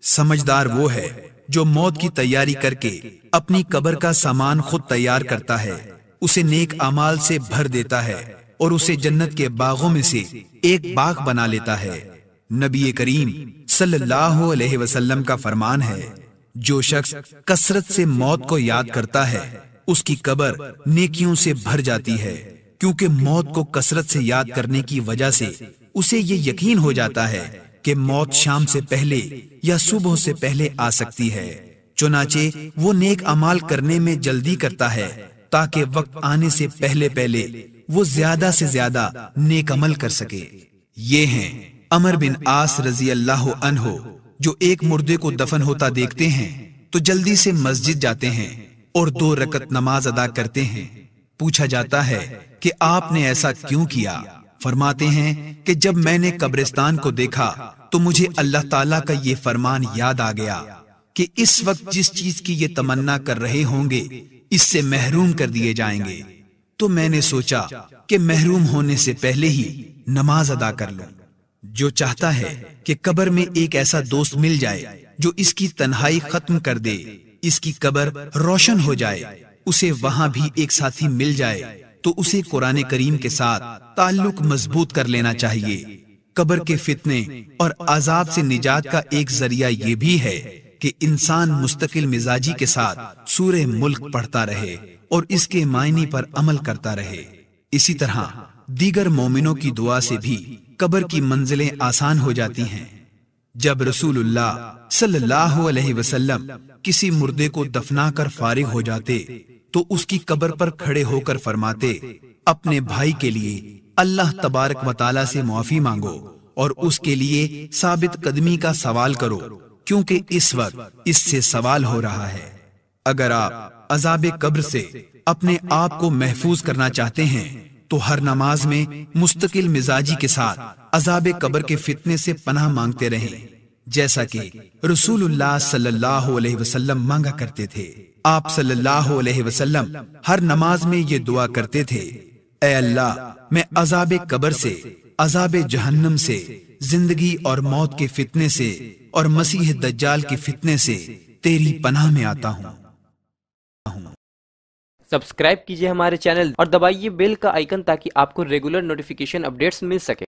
سمجھدار وہ ہے جو موت کی تیاری کر کے اپنی قبر کا سامان خود تیار کرتا ہے، اسے نیک اعمال سے بھر دیتا ہے اور اسے جنت کے باغوں میں سے ایک باغ بنا لیتا ہے۔ نبی کریم صلی اللہ علیہ وسلم کا فرمان ہے، جو شخص کثرت سے موت کو یاد کرتا ہے اس کی قبر نیکیوں سے بھر جاتی ہے، کیونکہ موت کو کثرت سے یاد کرنے کی وجہ سے اسے یہ یقین ہو جاتا ہے کہ موت شام سے پہلے یا صبح سے پہلے آ سکتی ہے، چنانچہ وہ نیک اعمال کرنے میں جلدی کرتا ہے تاکہ وقت آنے سے پہلے پہلے وہ زیادہ سے زیادہ نیک عمل کر سکے۔ یہ ہیں عمر بن عاص رضی اللہ عنہ، جو ایک مردے کو دفن ہوتا دیکھتے ہیں تو جلدی سے مسجد جاتے ہیں اور 2 رکعت نماز ادا کرتے ہیں۔ پوچھا جاتا ہے کہ آپ نے ایسا کیوں کیا؟ فرماتے ہیں کہ جب میں نے قبرستان کو دیکھا تو مجھے اللہ تعالیٰ کا یہ فرمان یاد آ گیا کہ اس وقت جس چیز کی یہ تمنا کر رہے ہوں گے اس سے محروم کر دیے جائیں گے، تو میں نے سوچا کہ محروم ہونے سے پہلے ہی نماز ادا کر لوں۔ جو چاہتا ہے کہ قبر میں ایک ایسا دوست مل جائے جو اس کی تنہائی ختم کر دے، اس کی قبر روشن ہو جائے، اسے وہاں بھی ایک ساتھی مل جائے، تو اسے قرآن کریم کے ساتھ تعلق مضبوط کر لینا چاہیے۔ قبر کے فتنے اور عذاب سے نجات کا ایک ذریعہ یہ بھی ہے کہ انسان مستقل مزاجی کے ساتھ سورہ ملک پڑھتا رہے اور اس کے معنی پر عمل کرتا رہے۔ اسی طرح دیگر مومنوں کی دعا سے بھی قبر کی منزلیں آسان ہو جاتی ہیں۔ جب رسول اللہ صلی اللہ علیہ وسلم کسی مردے کو دفنا کر فارغ ہو جاتے تو اس کی قبر پر کھڑے ہو کر فرماتے، اپنے بھائی کے لیے اللہ تبارک و تعالیٰ سے معافی مانگو اور اس کے لیے ثابت قدمی کا سوال کرو، کیونکہ اس وقت اس سے سوال ہو رہا ہے۔ اگر آپ عذاب قبر سے اپنے آپ کو محفوظ کرنا چاہتے ہیں تو ہر نماز میں مستقل مزاجی کے ساتھ عذاب قبر کے فتنے سے پناہ مانگتے رہیں، جیسا کہ رسول اللہ صلی اللہ علیہ وسلم مانگا کرتے تھے۔ آپ صلی اللہ علیہ وسلم ہر نماز میں یہ دعا کرتے تھے، اے اللہ، میں عذاب قبر سے، عذاب جہنم سے، زندگی اور موت کے فتنے سے اور مسیح دجال کے فتنے سے تیری پناہ میں آتا ہوں۔ سبسکرائب کیجئے ہمارے چینل اور دبائیے بیل کا آئیکن تاکہ آپ کو ریگولر نوٹیفیکیشن اپڈیٹس مل سکے۔